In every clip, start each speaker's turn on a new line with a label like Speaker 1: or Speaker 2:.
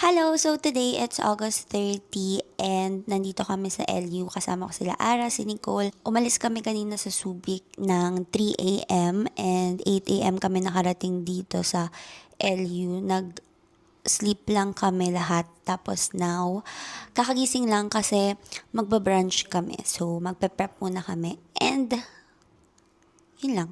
Speaker 1: Hello! So today it's August 30 and nandito kami sa LU. Kasama ko sila Ara, si Nicole. Umalis kami kanina sa Subic ng 3 a.m. and 8 a.m. kami nakarating dito sa LU. Sleep lang kami lahat. Tapos now, kakagising lang kasi magbabrunch kami. So magpe-prep muna kami and yun lang.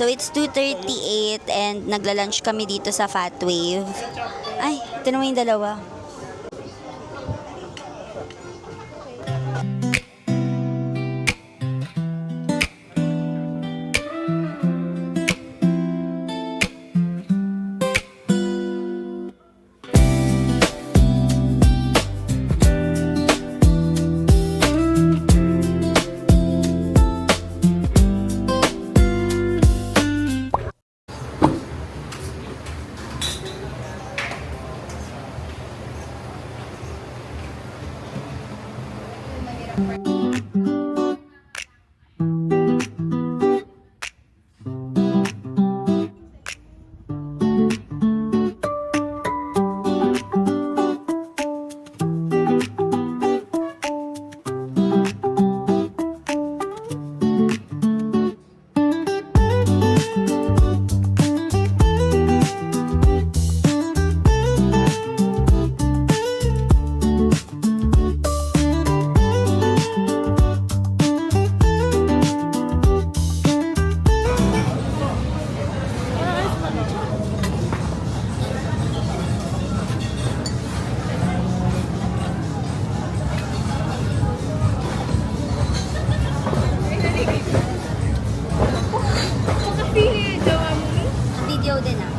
Speaker 1: So it's 2:38 and nagla-lunch kami dito sa Fat Wave. Ay, ito naman yung dalawa. Video din ah.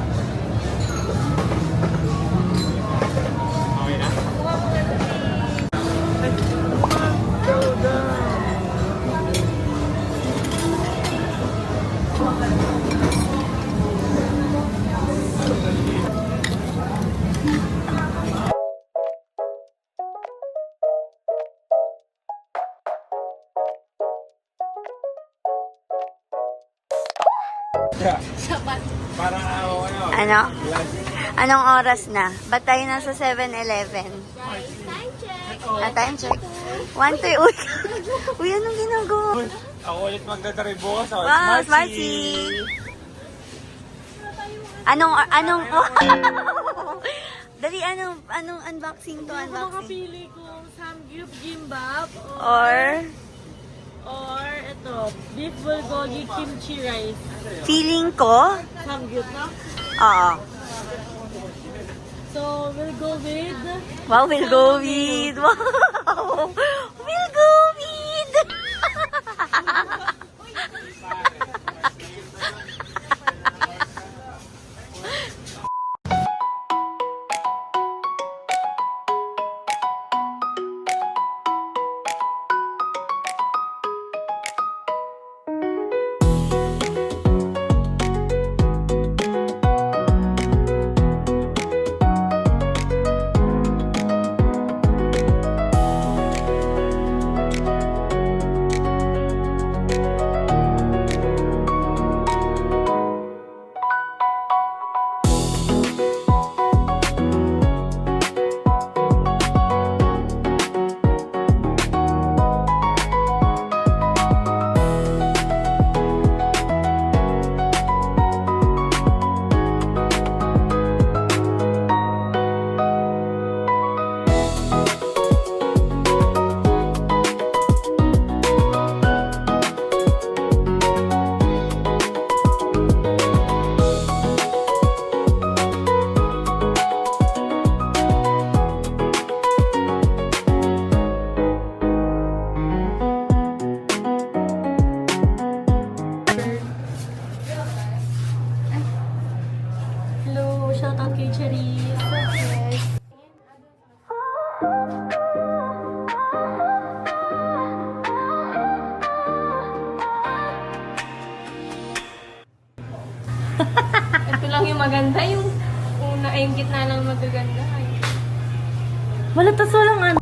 Speaker 2: Parang
Speaker 1: Ano? Anong oras na? Ba't tayo nasa 7-Eleven? Time check. 1 to uy. Uy, anong ginagawa?
Speaker 2: ako ulit magdadrive bukas.
Speaker 1: Wow, Smarty! Anong Dali, anong unboxing to? Unboxing?
Speaker 3: Makapili ko samgyup gimbap
Speaker 1: Or
Speaker 3: ito, beef bulgogi kimchi rice.
Speaker 1: feeling ko?
Speaker 3: Samgyup, no?
Speaker 1: Oo.
Speaker 3: So, we'll go with
Speaker 1: Wow, we'll go with. Wow! We'll go with.
Speaker 4: Ito lang yung maganda, yung una ay yung gitna lang magaganda. Ay.
Speaker 3: Wala tas walang ano.